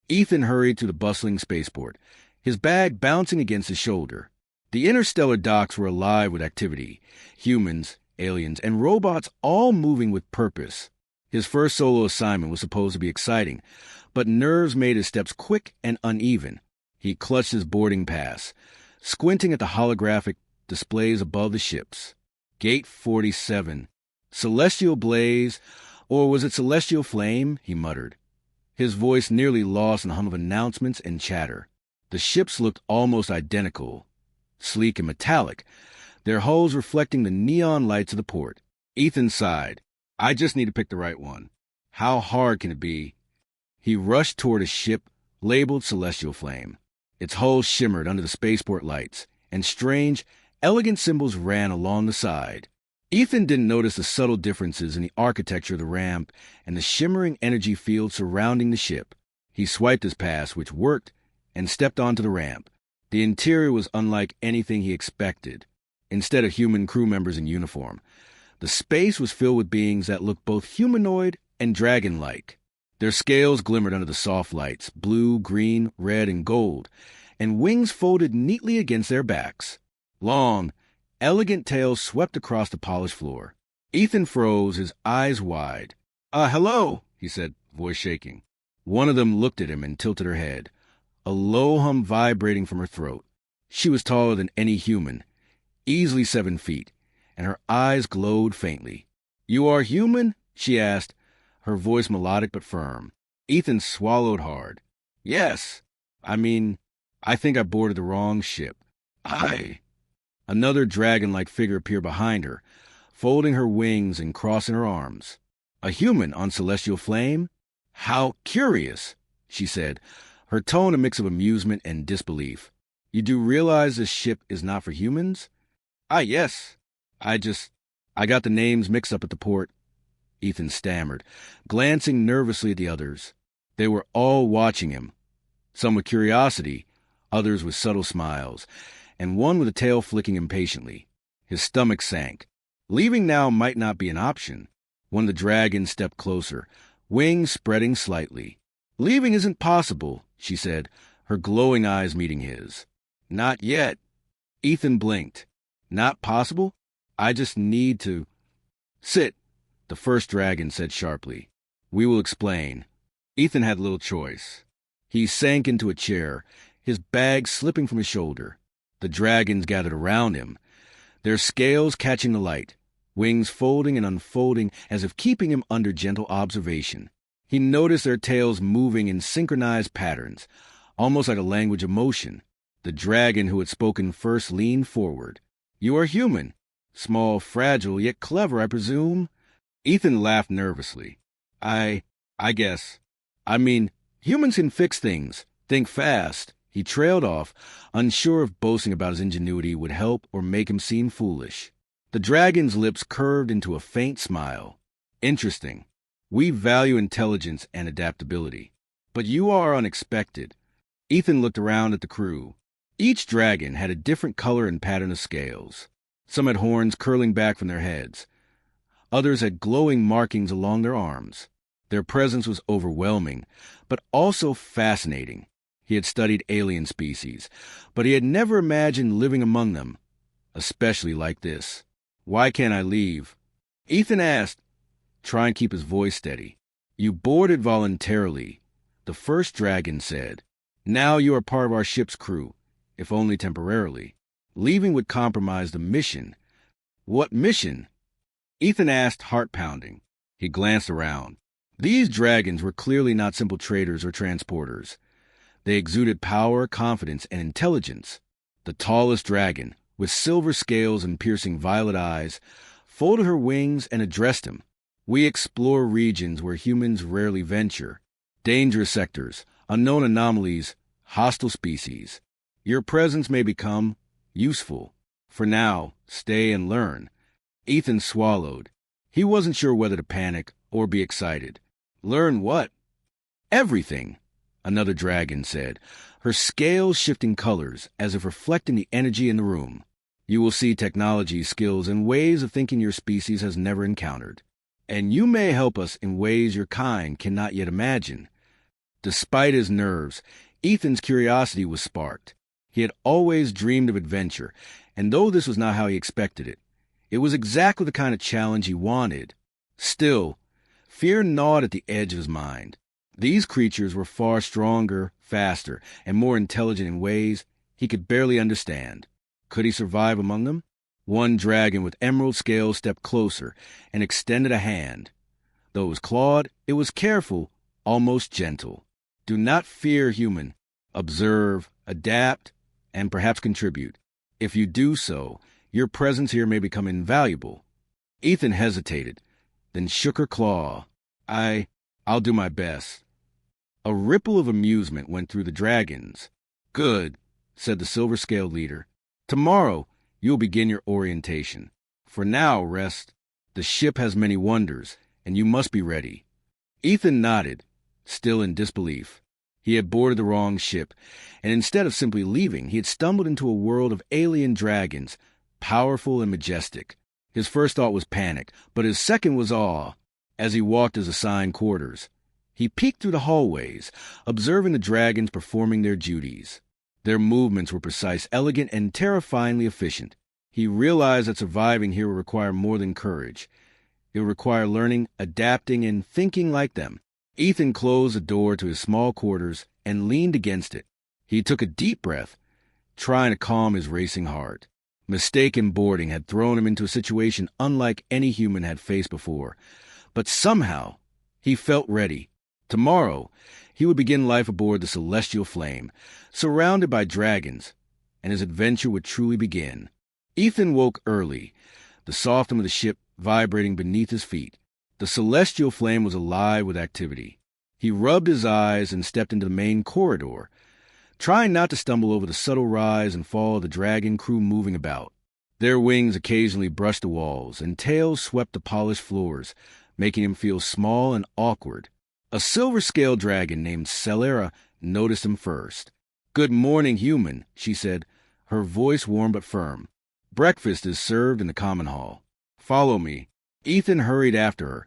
Ethan hurried to the bustling spaceport, his bag bouncing against his shoulder. The interstellar docks were alive with activity, humans, aliens, and robots all moving with purpose. His first solo assignment was supposed to be exciting, but nerves made his steps quick and uneven. He clutched his boarding pass, squinting at the holographic displays above the ships. Gate 47. Celestial blaze, or was it celestial flame? He muttered, his voice nearly lost in a hum of announcements and chatter. The ships looked almost identical, sleek and metallic, their hulls reflecting the neon lights of the port. Ethan sighed. I just need to pick the right one. How hard can it be? He rushed toward a ship labeled Celestial Flame. Its hull shimmered under the spaceport lights, and strange, elegant symbols ran along the side. Ethan didn't notice the subtle differences in the architecture of the ramp and the shimmering energy field surrounding the ship. He swiped his pass, which worked, and stepped onto the ramp. The interior was unlike anything he expected. Instead of human crew members in uniform, the space was filled with beings that looked both humanoid and dragon-like. Their scales glimmered under the soft lights, blue, green, red, and gold, and wings folded neatly against their backs. Long, elegant tails swept across the polished floor. Ethan froze, his eyes wide. Hello, he said, voice shaking. One of them looked at him and tilted her head, a low hum vibrating from her throat. She was taller than any human, easily 7 feet, and her eyes glowed faintly. You are human? She asked, her voice melodic but firm. Ethan swallowed hard. Yes. I think I boarded the wrong ship. Another dragon-like figure appeared behind her, folding her wings and crossing her arms. A human on Celestial Flame? How curious, she said, her tone a mix of amusement and disbelief. You do realize this ship is not for humans? Yes. I got the names mixed up at the port, Ethan stammered, glancing nervously at the others. They were all watching him, some with curiosity, others with subtle smiles, and one with a tail flicking impatiently. His stomach sank. Leaving now might not be an option. One of the dragons stepped closer, wings spreading slightly. Leaving isn't possible, she said, her glowing eyes meeting his. Not yet. Ethan blinked. Not possible? I just need to... Sit, the first dragon said sharply. We will explain. Ethan had little choice. He sank into a chair, his bag slipping from his shoulder. The dragons gathered around him, their scales catching the light, wings folding and unfolding as if keeping him under gentle observation. He noticed their tails moving in synchronized patterns, almost like a language of motion. The dragon who had spoken first leaned forward. You are human. Small, fragile, yet clever, I presume? Ethan laughed nervously. I guess. Humans can fix things, think fast. He trailed off, unsure if boasting about his ingenuity would help or make him seem foolish. The dragon's lips curved into a faint smile. Interesting. We value intelligence and adaptability. But you are unexpected. Ethan looked around at the crew. Each dragon had a different color and pattern of scales. Some had horns curling back from their heads. Others had glowing markings along their arms. Their presence was overwhelming, but also fascinating. He had studied alien species, but he had never imagined living among them, especially like this. Why can't I leave? Ethan asked, trying to keep his voice steady. You boarded voluntarily, the first dragon said. Now you are part of our ship's crew, if only temporarily. Leaving would compromise the mission. What mission? Ethan asked, heart pounding. He glanced around. These dragons were clearly not simple traders or transporters. They exuded power, confidence, and intelligence. The tallest dragon, with silver scales and piercing violet eyes, folded her wings and addressed him. We explore regions where humans rarely venture. Dangerous sectors, unknown anomalies, hostile species. Your presence may become useful. For now, stay and learn. Ethan swallowed. He wasn't sure whether to panic or be excited. Learn what? Everything, another dragon said, her scales shifting colors as if reflecting the energy in the room. You will see technology, skills, and ways of thinking your species has never encountered. And you may help us in ways your kind cannot yet imagine. Despite his nerves, Ethan's curiosity was sparked. He had always dreamed of adventure, and though this was not how he expected it, it was exactly the kind of challenge he wanted. Still, fear gnawed at the edge of his mind. These creatures were far stronger, faster, and more intelligent in ways he could barely understand. Could he survive among them? One dragon with emerald scales stepped closer and extended a hand. Though it was clawed, it was careful, almost gentle. Do not fear, human. Observe, adapt, and perhaps contribute. If you do so, your presence here may become invaluable. Ethan hesitated, then shook her claw. I'll do my best. A ripple of amusement went through the dragons. Good, said the silver-scaled leader. Tomorrow, you'll begin your orientation. For now, rest. The ship has many wonders, and you must be ready. Ethan nodded, still in disbelief. He had boarded the wrong ship, and instead of simply leaving, he had stumbled into a world of alien dragons, powerful and majestic. His first thought was panic, but his second was awe. As he walked his assigned quarters, he peeked through the hallways, observing the dragons performing their duties. Their movements were precise, elegant, and terrifyingly efficient. He realized that surviving here would require more than courage. It would require learning, adapting, and thinking like them. Ethan closed the door to his small quarters and leaned against it. He took a deep breath, trying to calm his racing heart. Mistaken boarding had thrown him into a situation unlike any human had faced before. But somehow, he felt ready. Tomorrow, he would begin life aboard the Celestial Flame, surrounded by dragons, and his adventure would truly begin. Ethan woke early, the softness of the ship vibrating beneath his feet. The Celestial Flame was alive with activity. He rubbed his eyes and stepped into the main corridor, trying not to stumble over the subtle rise and fall of the dragon crew moving about. Their wings occasionally brushed the walls, and tails swept the polished floors, making him feel small and awkward. A silver-scaled dragon named Celera noticed him first. "Good morning, human," she said, her voice warm but firm. "Breakfast is served in the common hall. Follow me." Ethan hurried after her,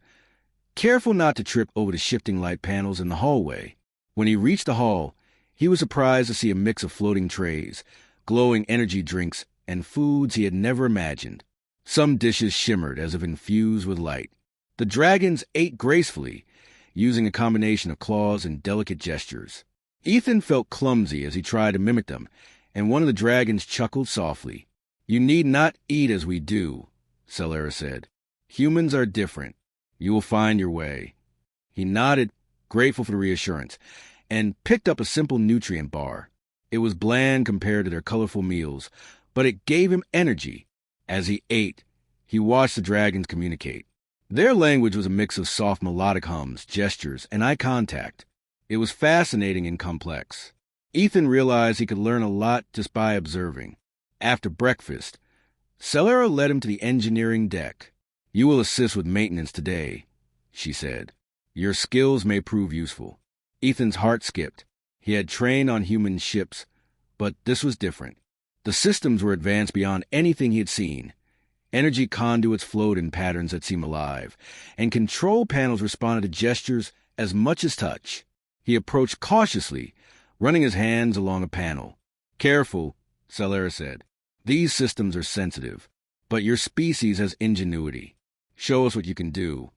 careful not to trip over the shifting light panels in the hallway. When he reached the hall, he was surprised to see a mix of floating trays, glowing energy drinks, and foods he had never imagined. Some dishes shimmered as if infused with light. The dragons ate gracefully, using a combination of claws and delicate gestures. Ethan felt clumsy as he tried to mimic them, and one of the dragons chuckled softly. "You need not eat as we do," Celera said. "Humans are different. You will find your way." He nodded, grateful for the reassurance, and picked up a simple nutrient bar. It was bland compared to their colorful meals, but it gave him energy. As he ate, he watched the dragons communicate. Their language was a mix of soft melodic hums, gestures, and eye contact. It was fascinating and complex. Ethan realized he could learn a lot just by observing. After breakfast, Celera led him to the engineering deck. "You will assist with maintenance today," she said. "Your skills may prove useful." Ethan's heart skipped. He had trained on human ships, but this was different. The systems were advanced beyond anything he had seen. Energy conduits flowed in patterns that seemed alive, and control panels responded to gestures as much as touch. He approached cautiously, running his hands along a panel. "Careful," Celera said. "These systems are sensitive, but your species has ingenuity. Show us what you can do."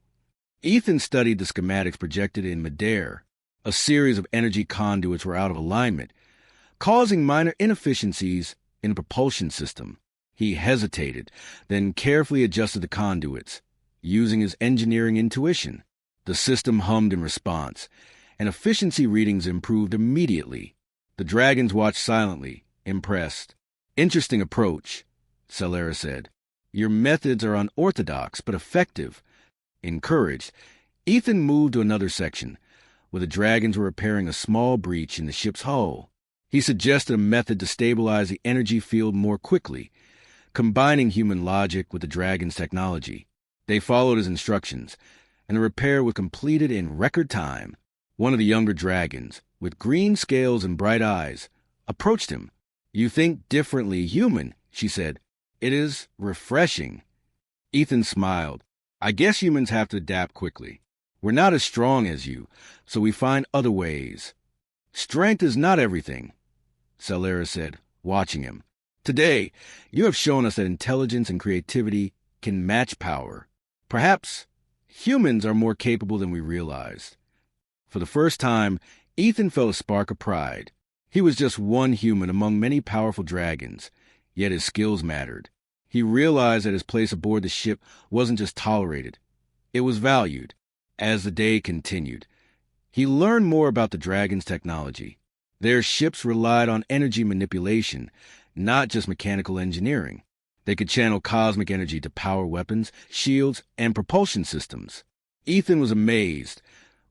Ethan studied the schematics projected in midair. A series of energy conduits were out of alignment, causing minor inefficiencies in the propulsion system. He hesitated, then carefully adjusted the conduits, using his engineering intuition. The system hummed in response, and efficiency readings improved immediately. The dragons watched silently, impressed. "Interesting approach," Celera said. "Your methods are unorthodox, but effective." Encouraged, Ethan moved to another section, where the dragons were repairing a small breach in the ship's hull. He suggested a method to stabilize the energy field more quickly, combining human logic with the dragon's technology. They followed his instructions, and the repair was completed in record time. One of the younger dragons, with green scales and bright eyes, approached him. "You think differently, human," she said. "It is refreshing." Ethan smiled. "I guess humans have to adapt quickly." We're not as strong as you, so we find other ways. Strength is not everything, Celera said, watching him. Today, you have shown us that intelligence and creativity can match power. Perhaps humans are more capable than we realized. For the first time, Ethan felt a spark of pride. He was just one human among many powerful dragons, yet his skills mattered. He realized that his place aboard the ship wasn't just tolerated, it was valued. As the day continued, he learned more about the dragons' technology. Their ships relied on energy manipulation, not just mechanical engineering. They could channel cosmic energy to power weapons, shields, and propulsion systems. Ethan was amazed,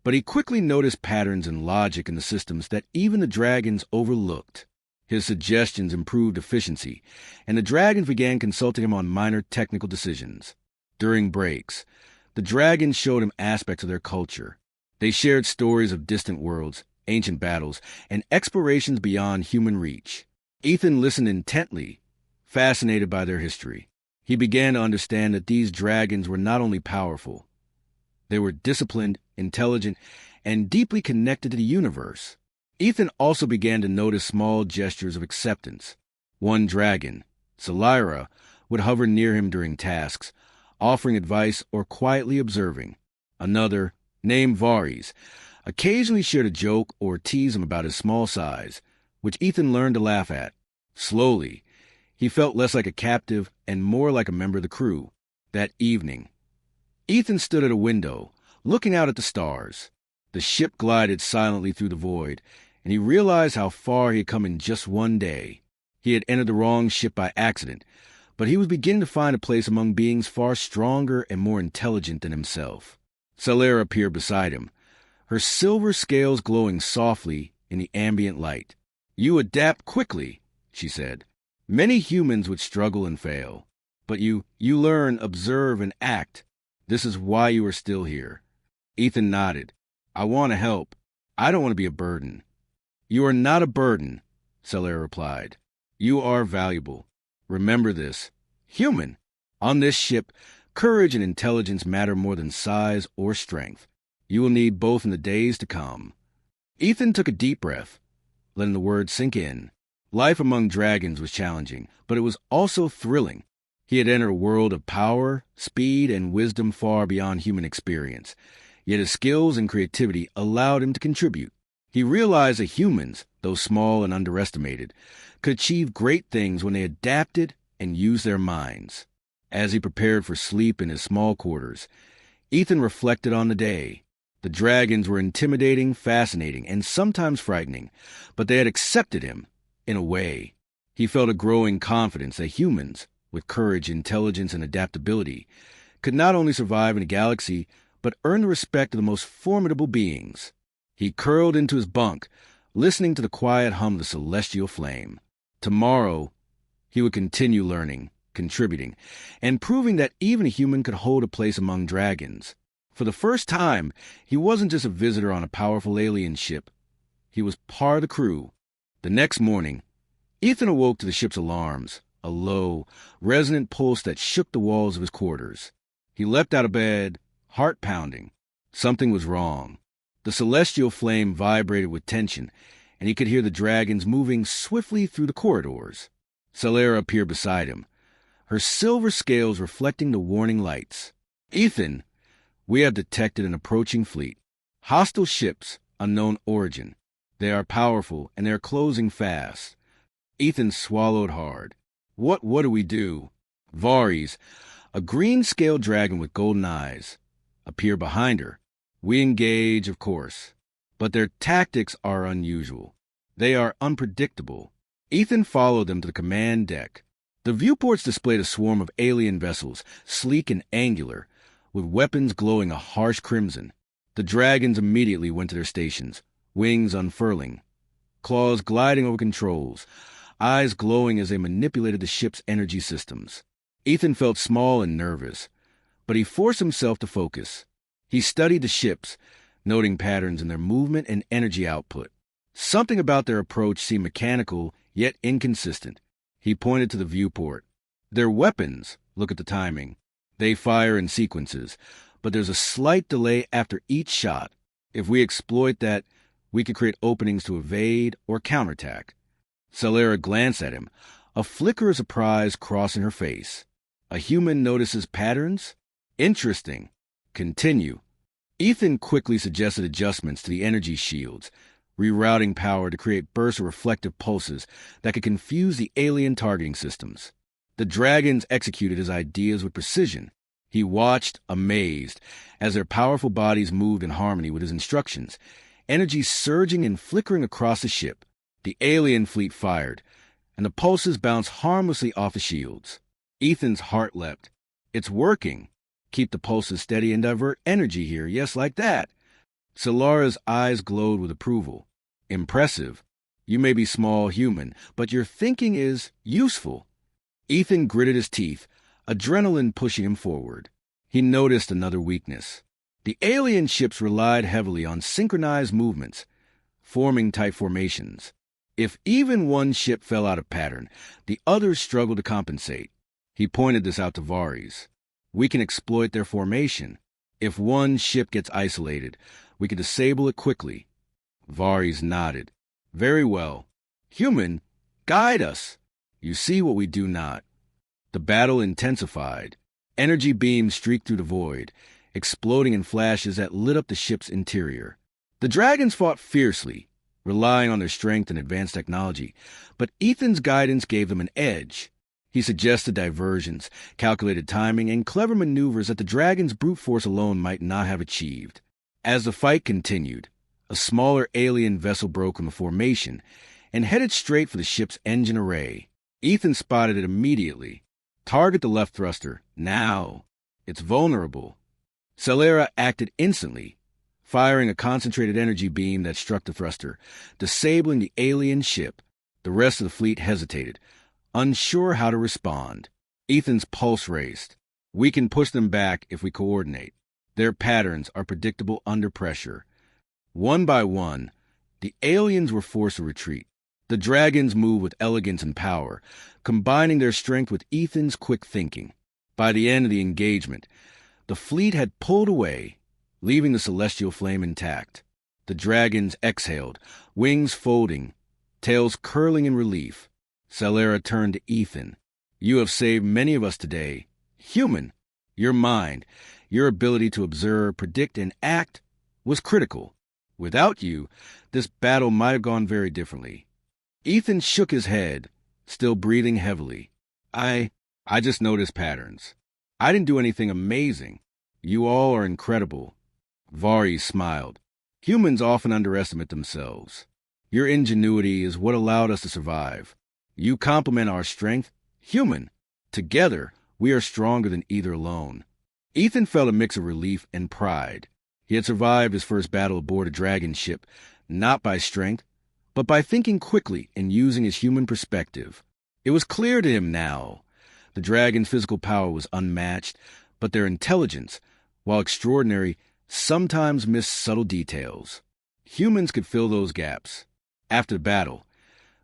but he quickly noticed patterns and logic in the systems that even the dragons overlooked. His suggestions improved efficiency, and the dragons began consulting him on minor technical decisions. During breaks, the dragons showed him aspects of their culture. They shared stories of distant worlds, ancient battles, and explorations beyond human reach. Ethan listened intently, fascinated by their history. He began to understand that these dragons were not only powerful, they were disciplined, intelligent, and deeply connected to the universe. Ethan also began to notice small gestures of acceptance. One dragon, Celera, would hover near him during tasks, offering advice or quietly observing. Another, named Vares, occasionally shared a joke or teased him about his small size, which Ethan learned to laugh at. Slowly, he felt less like a captive and more like a member of the crew. That evening, Ethan stood at a window, looking out at the stars. The ship glided silently through the void, and he realized how far he had come in just one day. He had entered the wrong ship by accident, but he was beginning to find a place among beings far stronger and more intelligent than himself. Celera appeared beside him, her silver scales glowing softly in the ambient light. "You adapt quickly," she said. "Many humans would struggle and fail, but you learn, observe, and act. This is why you are still here." Ethan nodded. "I want to help. I don't want to be a burden." "You are not a burden," Celera replied. "You are valuable. Remember this. Human. On this ship, courage and intelligence matter more than size or strength. You will need both in the days to come." Ethan took a deep breath, letting the words sink in. Life among dragons was challenging, but it was also thrilling. He had entered a world of power, speed, and wisdom far beyond human experience, yet his skills and creativity allowed him to contribute. He realized that humans, though small and underestimated, could achieve great things when they adapted and used their minds. As he prepared for sleep in his small quarters, Ethan reflected on the day. The dragons were intimidating, fascinating, and sometimes frightening, but they had accepted him, in a way. He felt a growing confidence that humans, with courage, intelligence, and adaptability, could not only survive in a galaxy, but earn the respect of the most formidable beings. He curled into his bunk, listening to the quiet hum of the celestial flame. Tomorrow, he would continue learning, contributing, and proving that even a human could hold a place among dragons. For the first time, he wasn't just a visitor on a powerful alien ship. He was part of the crew. The next morning, Ethan awoke to the ship's alarms, a low, resonant pulse that shook the walls of his quarters. He leapt out of bed, heart pounding. Something was wrong. The celestial flame vibrated with tension, and he could hear the dragons moving swiftly through the corridors. Celera appeared beside him, her silver scales reflecting the warning lights. "Ethan, we have detected an approaching fleet. Hostile ships, unknown origin. They are powerful, and they are closing fast." Ethan swallowed hard. What do we do?" Vares, a green-scaled dragon with golden eyes, appeared behind her. "We engage, of course, but their tactics are unusual. They are unpredictable." Ethan followed them to the command deck. The viewports displayed a swarm of alien vessels, sleek and angular, with weapons glowing a harsh crimson. The dragons immediately went to their stations, wings unfurling, claws gliding over controls, eyes glowing as they manipulated the ship's energy systems. Ethan felt small and nervous, but he forced himself to focus. He studied the ships, noting patterns in their movement and energy output. Something about their approach seemed mechanical, yet inconsistent. He pointed to the viewport. "Their weapons, look at the timing. They fire in sequences, but there's a slight delay after each shot. If we exploit that, we could create openings to evade or counterattack. Celera glanced at him, a flicker of surprise crossing her face. A human notices patterns? Interesting. Continue. Ethan quickly suggested adjustments to the energy shields, rerouting power to create bursts of reflective pulses that could confuse the alien targeting systems. The dragons executed his ideas with precision. He watched, amazed, as their powerful bodies moved in harmony with his instructions, energy surging and flickering across the ship. The alien fleet fired, and the pulses bounced harmlessly off the shields. Ethan's heart leapt. It's working. Keep the pulses steady and divert energy here, yes, like that. Solara's eyes glowed with approval. Impressive. You may be small human, but your thinking is useful. Ethan gritted his teeth, adrenaline pushing him forward. He noticed another weakness. The alien ships relied heavily on synchronized movements, forming tight formations. If even one ship fell out of pattern, the others struggled to compensate. He pointed this out to Varys. We can exploit their formation. If one ship gets isolated, we can disable it quickly. Varys nodded. Very well. Human, guide us. You see what we do not. The battle intensified. Energy beams streaked through the void, exploding in flashes that lit up the ship's interior. The dragons fought fiercely, relying on their strength and advanced technology, but Ethan's guidance gave them an edge. He suggested diversions, calculated timing, and clever maneuvers that the dragons' brute force alone might not have achieved. As the fight continued, a smaller alien vessel broke from the formation and headed straight for the ship's engine array. Ethan spotted it immediately. Target the left thruster, now. It's vulnerable. Celera acted instantly, firing a concentrated energy beam that struck the thruster, disabling the alien ship. The rest of the fleet hesitated, unsure how to respond. Ethan's pulse raced. We can push them back if we coordinate. Their patterns are predictable under pressure. One by one, the aliens were forced to retreat. The dragons moved with elegance and power, combining their strength with Ethan's quick thinking. By the end of the engagement, the fleet had pulled away, leaving the celestial flame intact. The dragons exhaled, wings folding, tails curling in relief. Celera turned to Ethan. You have saved many of us today. Human, your mind, your ability to observe, predict, and act was critical. Without you, this battle might have gone very differently. Ethan shook his head, still breathing heavily. I just noticed patterns. I didn't do anything amazing. You all are incredible. Varys smiled. Humans often underestimate themselves. Your ingenuity is what allowed us to survive. You complement our strength. Human. Together, we are stronger than either alone. Ethan felt a mix of relief and pride. He had survived his first battle aboard a dragon ship, not by strength, but by thinking quickly and using his human perspective. It was clear to him now. The dragon's physical power was unmatched, but their intelligence, while extraordinary, sometimes missed subtle details. Humans could fill those gaps. After the battle,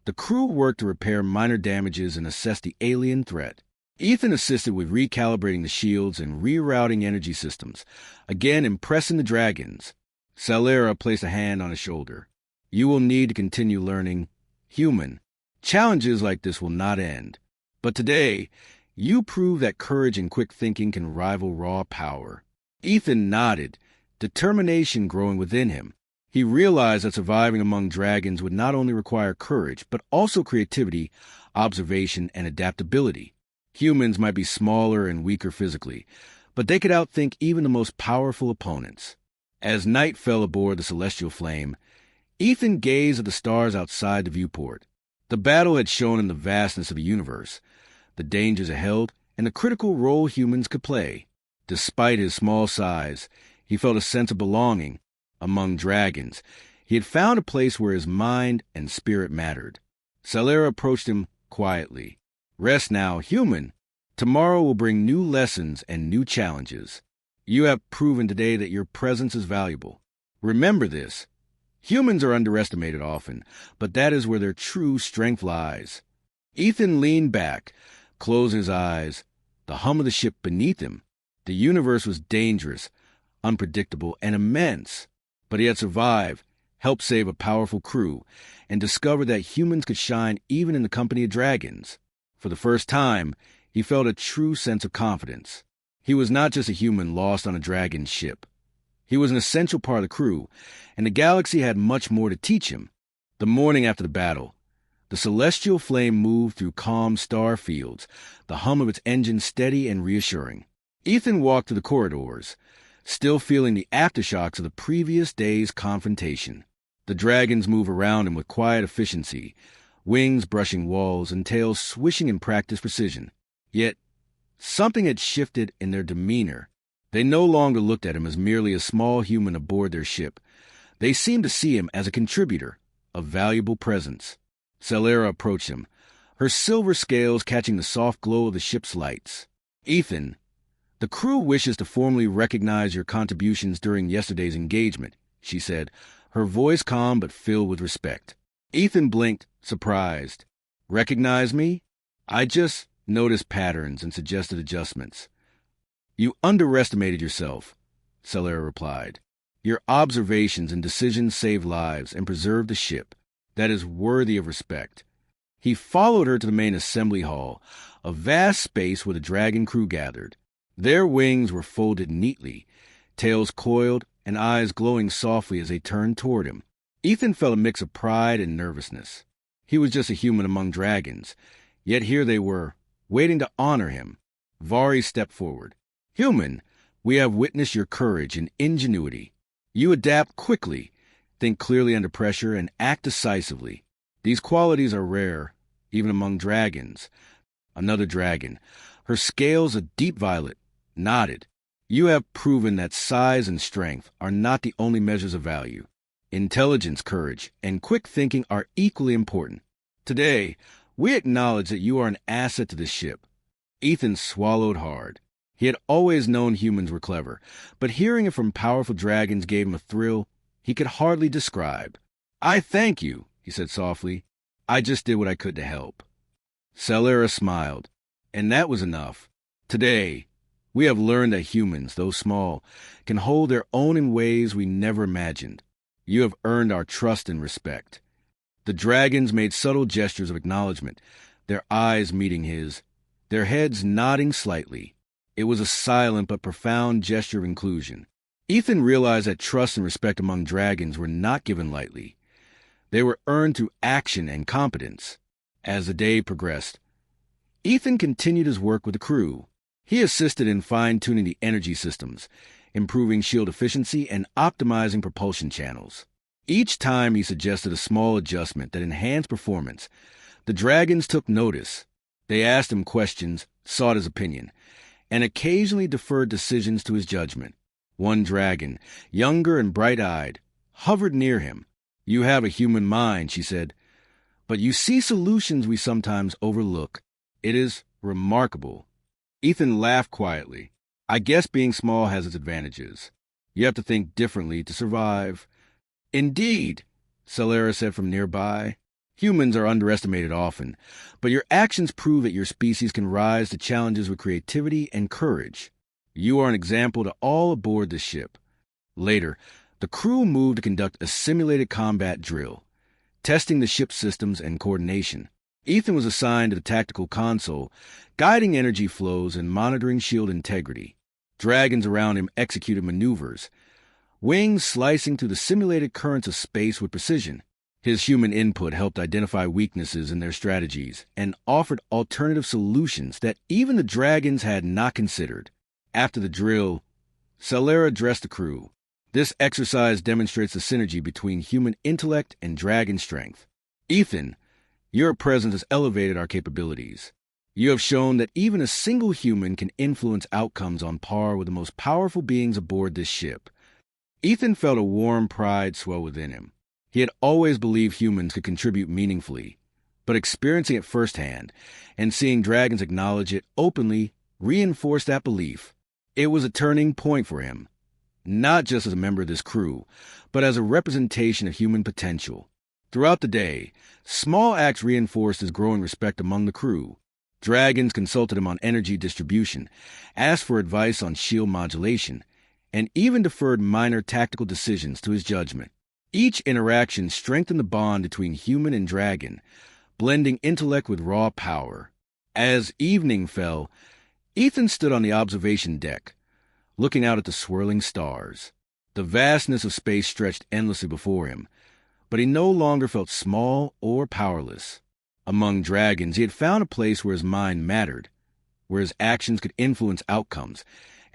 the crew worked to repair minor damages and assess the alien threat. Ethan assisted with recalibrating the shields and rerouting energy systems, again impressing the dragons. Celera placed a hand on his shoulder. You will need to continue learning. Human, challenges like this will not end. But today, you prove that courage and quick thinking can rival raw power. Ethan nodded, determination growing within him. He realized that surviving among dragons would not only require courage, but also creativity, observation, and adaptability. Humans might be smaller and weaker physically, but they could outthink even the most powerful opponents. As night fell aboard the celestial flame, Ethan gazed at the stars outside the viewport. The battle had shown him the vastness of the universe, the dangers it held, and the critical role humans could play. Despite his small size, he felt a sense of belonging. Among dragons, he had found a place where his mind and spirit mattered. Celera approached him quietly. Rest now, human. Tomorrow will bring new lessons and new challenges. You have proven today that your presence is valuable. Remember this. Humans are underestimated often, but that is where their true strength lies. Ethan leaned back, closed his eyes, the hum of the ship beneath him. The universe was dangerous, unpredictable, and immense. But he had survived, helped save a powerful crew, and discovered that humans could shine even in the company of dragons. For the first time, he felt a true sense of confidence. He was not just a human lost on a dragon ship. He was an essential part of the crew, and the galaxy had much more to teach him. The morning after the battle, the celestial flame moved through calm star fields, the hum of its engine steady and reassuring. Ethan walked through the corridors, still feeling the aftershocks of the previous day's confrontation. The dragons move around him with quiet efficiency, wings brushing walls and tails swishing in practiced precision. Yet, something had shifted in their demeanor. They no longer looked at him as merely a small human aboard their ship. They seemed to see him as a contributor, a valuable presence. Celera approached him, her silver scales catching the soft glow of the ship's lights. "Ethan, the crew wishes to formally recognize your contributions during yesterday's engagement," she said, her voice calm but filled with respect. Ethan blinked, surprised. "Recognize me? I just noticed patterns and suggested adjustments." "You underestimated yourself," Celera replied. "Your observations and decisions saved lives and preserved the ship. That is worthy of respect." He followed her to the main assembly hall, a vast space where the dragon crew gathered. Their wings were folded neatly, tails coiled, and eyes glowing softly as they turned toward him. Ethan felt a mix of pride and nervousness. He was just a human among dragons, yet here they were, waiting to honor him. Vari stepped forward. "Human, we have witnessed your courage and ingenuity. You adapt quickly, think clearly under pressure, and act decisively. These qualities are rare, even among dragons." Another dragon, her scales a deep violet, nodded. "You have proven that size and strength are not the only measures of value. Intelligence, courage, and quick thinking are equally important. Today, we acknowledge that you are an asset to this ship." Ethan swallowed hard. He had always known humans were clever, but hearing it from powerful dragons gave him a thrill he could hardly describe. "I thank you," he said softly. "I just did what I could to help." Celera smiled, and that was enough. "Today, we have learned that humans, though small, can hold their own in ways we never imagined. You have earned our trust and respect." The dragons made subtle gestures of acknowledgement, their eyes meeting his, their heads nodding slightly. It was a silent but profound gesture of inclusion. Ethan realized that trust and respect among dragons were not given lightly. They were earned through action and competence. As the day progressed, Ethan continued his work with the crew. He assisted in fine-tuning the energy systems, improving shield efficiency, and optimizing propulsion channels. Each time he suggested a small adjustment that enhanced performance, the dragons took notice. They asked him questions, sought his opinion, and occasionally deferred decisions to his judgment. One dragon, younger and bright-eyed, hovered near him. "You have a human mind," she said, "but you see solutions we sometimes overlook. It is remarkable." Ethan laughed quietly. "I guess being small has its advantages. You have to think differently to survive." "Indeed," Celera said from nearby. "Humans are underestimated often, but your actions prove that your species can rise to challenges with creativity and courage. You are an example to all aboard the ship." Later, the crew moved to conduct a simulated combat drill, testing the ship's systems and coordination. Ethan was assigned to the tactical console, guiding energy flows and monitoring shield integrity. Dragons around him executed maneuvers, wings slicing through the simulated currents of space with precision. His human input helped identify weaknesses in their strategies and offered alternative solutions that even the dragons had not considered. After the drill, Celera addressed the crew. "This exercise demonstrates the synergy between human intellect and dragon strength. Ethan, your presence has elevated our capabilities. You have shown that even a single human can influence outcomes on par with the most powerful beings aboard this ship." Ethan felt a warm pride swell within him. He had always believed humans could contribute meaningfully, but experiencing it firsthand and seeing dragons acknowledge it openly reinforced that belief. It was a turning point for him, not just as a member of this crew, but as a representation of human potential. Throughout the day, small acts reinforced his growing respect among the crew. Dragons consulted him on energy distribution, asked for advice on shield modulation, and even deferred minor tactical decisions to his judgment. Each interaction strengthened the bond between human and dragon, blending intellect with raw power. As evening fell, Ethan stood on the observation deck, looking out at the swirling stars. The vastness of space stretched endlessly before him, but he no longer felt small or powerless. Among dragons, he had found a place where his mind mattered, where his actions could influence outcomes,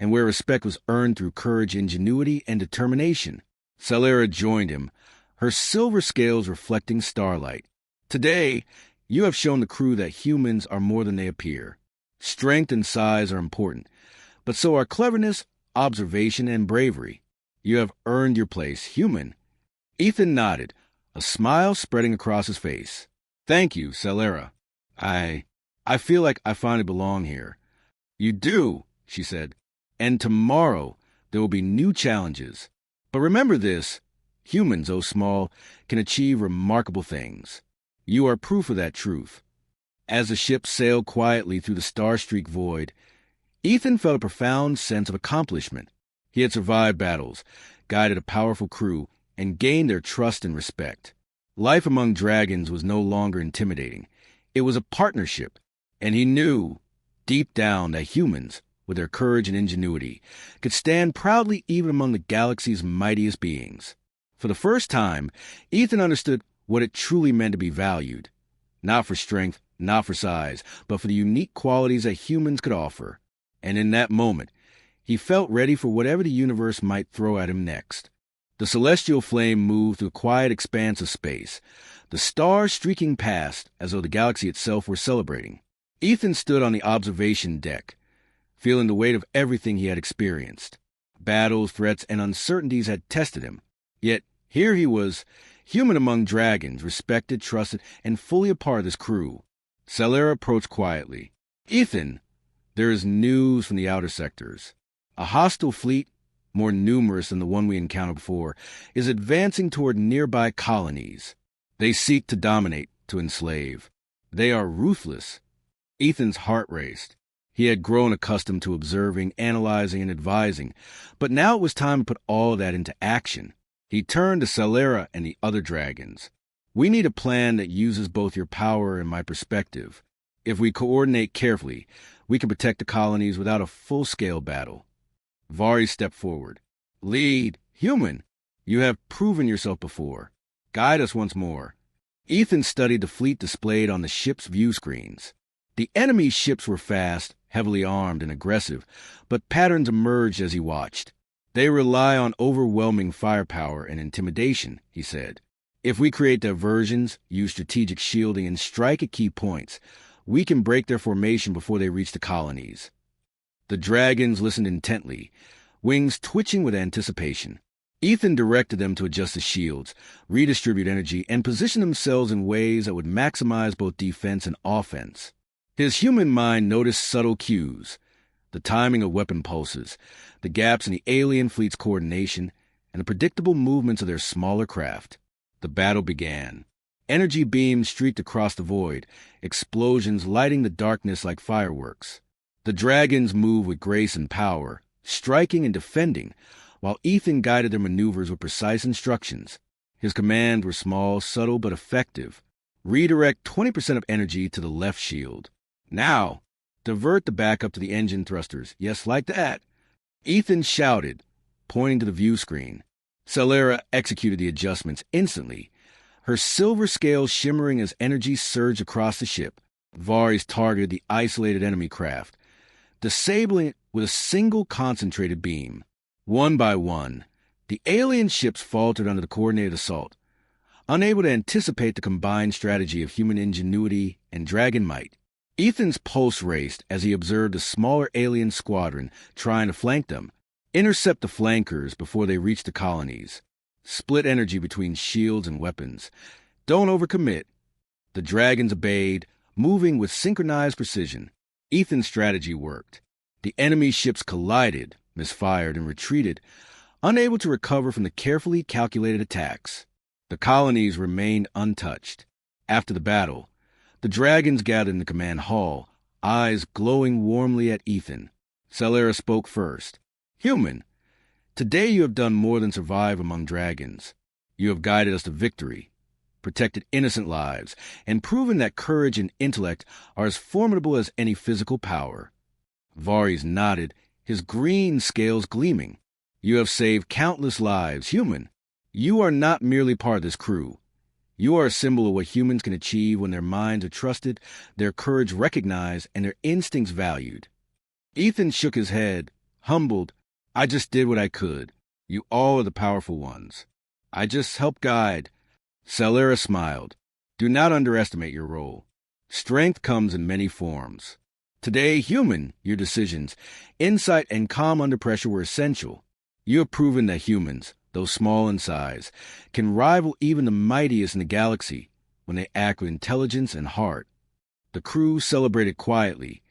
and where respect was earned through courage, ingenuity, and determination. Celera joined him, her silver scales reflecting starlight. Today, you have shown the crew that humans are more than they appear. Strength and size are important, but so are cleverness, observation, and bravery. You have earned your place, human. Ethan nodded, a smile spreading across his face. Thank you, Celera. I feel like I finally belong here. You do, she said. And tomorrow there will be new challenges. But remember this, humans, though small, can achieve remarkable things. You are proof of that truth. As the ship sailed quietly through the star-streaked void, Ethan felt a profound sense of accomplishment. He had survived battles, guided a powerful crew, and gained their trust and respect. Life among dragons was no longer intimidating. It was a partnership, and he knew, deep down, that humans, with their courage and ingenuity, could stand proudly even among the galaxy's mightiest beings. For the first time, Ethan understood what it truly meant to be valued. Not for strength, not for size, but for the unique qualities that humans could offer. And in that moment, he felt ready for whatever the universe might throw at him next. The celestial flame moved through a quiet expanse of space, the stars streaking past as though the galaxy itself were celebrating. Ethan stood on the observation deck, feeling the weight of everything he had experienced. Battles, threats, and uncertainties had tested him. Yet here he was, human among dragons, respected, trusted, and fully a part of this crew. Celera approached quietly. Ethan, there is news from the outer sectors. A hostile fleet, more numerous than the one we encountered before, is advancing toward nearby colonies. They seek to dominate, to enslave. They are ruthless. Ethan's heart raced. He had grown accustomed to observing, analyzing, and advising, but now it was time to put all of that into action. He turned to Celera and the other dragons. We need a plan that uses both your power and my perspective. If we coordinate carefully, we can protect the colonies without a full-scale battle. Vari stepped forward. Lead, human. You have proven yourself before. Guide us once more. Ethan studied the fleet displayed on the ship's view screens. The enemy's ships were fast, heavily armed, and aggressive, but patterns emerged as he watched. They rely on overwhelming firepower and intimidation, he said. If we create diversions, use strategic shielding, and strike at key points, we can break their formation before they reach the colonies. The dragons listened intently, wings twitching with anticipation. Ethan directed them to adjust the shields, redistribute energy, and position themselves in ways that would maximize both defense and offense. His human mind noticed subtle cues, the timing of weapon pulses, the gaps in the alien fleet's coordination, and the predictable movements of their smaller craft. The battle began. Energy beams streaked across the void, explosions lighting the darkness like fireworks. The dragons moved with grace and power, striking and defending, while Ethan guided their maneuvers with precise instructions. His commands were small, subtle, but effective. Redirect 20% of energy to the left shield. Now, divert the backup to the engine thrusters. Yes, like that. Ethan shouted, pointing to the view screen. Celera executed the adjustments instantly, her silver scales shimmering as energy surged across the ship. Varys targeted the isolated enemy craft, disabling it with a single concentrated beam. One by one, the alien ships faltered under the coordinated assault, unable to anticipate the combined strategy of human ingenuity and dragon might. Ethan's pulse raced as he observed a smaller alien squadron trying to flank them. Intercept the flankers before they reach the colonies. Split energy between shields and weapons. Don't overcommit. The dragons obeyed, moving with synchronized precision. Ethan's strategy worked. The enemy ships collided, misfired, and retreated, unable to recover from the carefully calculated attacks. The colonies remained untouched. After the battle, the dragons gathered in the command hall, eyes glowing warmly at Ethan. Celera spoke first. Human, Today you have done more than survive among dragons. You have guided us to victory, protected innocent lives, and proven that courage and intellect are as formidable as any physical power." Varys nodded, his green scales gleaming. "You have saved countless lives, human. You are not merely part of this crew. You are a symbol of what humans can achieve when their minds are trusted, their courage recognized, and their instincts valued." Ethan shook his head, humbled. "I just did what I could. You all are the powerful ones. I just helped guide." Salera smiled. "Do not underestimate your role. Strength comes in many forms. Today, human, your decisions, insight, and calm under pressure were essential. You have proven that humans, though small in size, can rival even the mightiest in the galaxy when they act with intelligence and heart." The crew celebrated quietly.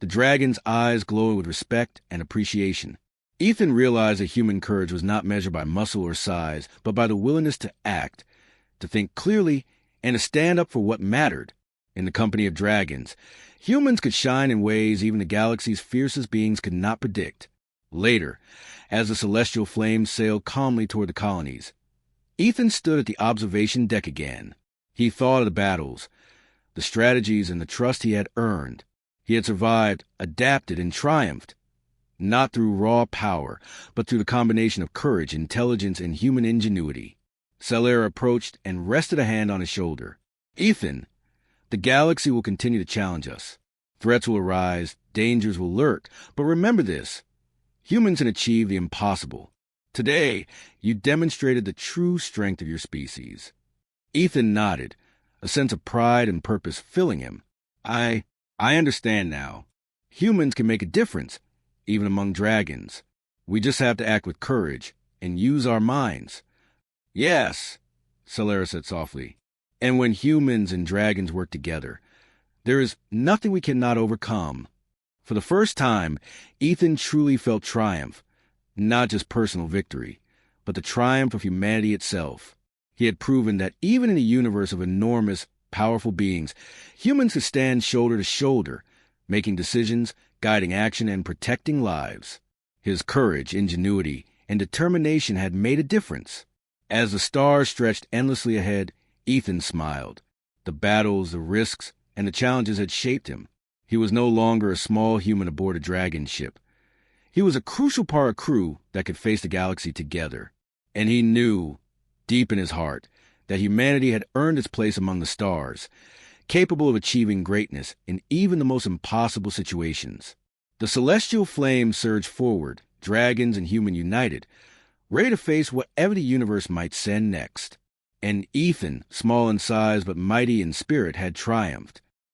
The dragon's eyes glowed with respect and appreciation. Ethan realized that human courage was not measured by muscle or size, but by the willingness to act, to think clearly, and to stand up for what mattered. In the company of dragons, humans could shine in ways even the galaxy's fiercest beings could not predict. Later, as the celestial flames sailed calmly toward the colonies, Ethan stood at the observation deck again. He thought of the battles, the strategies, and the trust he had earned. He had survived, adapted, and triumphed, not through raw power, but through the combination of courage, intelligence, and human ingenuity. Salera approached and rested a hand on his shoulder. "Ethan, the galaxy will continue to challenge us. Threats will arise, dangers will lurk, but remember this. Humans can achieve the impossible. Today, you demonstrated the true strength of your species." Ethan nodded, a sense of pride and purpose filling him. I understand now. Humans can make a difference, even among dragons. We just have to act with courage and use our minds." "Yes," Salera said softly. "And when humans and dragons work together, there is nothing we cannot overcome." For the first time, Ethan truly felt triumph, not just personal victory, but the triumph of humanity itself. He had proven that even in a universe of enormous, powerful beings, humans could stand shoulder to shoulder, making decisions, guiding action, and protecting lives. His courage, ingenuity, and determination had made a difference. As the stars stretched endlessly ahead, Ethan smiled. The battles, the risks, and the challenges had shaped him. He was no longer a small human aboard a dragon ship. He was a crucial part of a crew that could face the galaxy together. And he knew, deep in his heart, that humanity had earned its place among the stars, capable of achieving greatness in even the most impossible situations. The celestial flames surged forward, dragons and human united, ready to face whatever the universe might send next. And Ethan, small in size but mighty in spirit, had triumphed.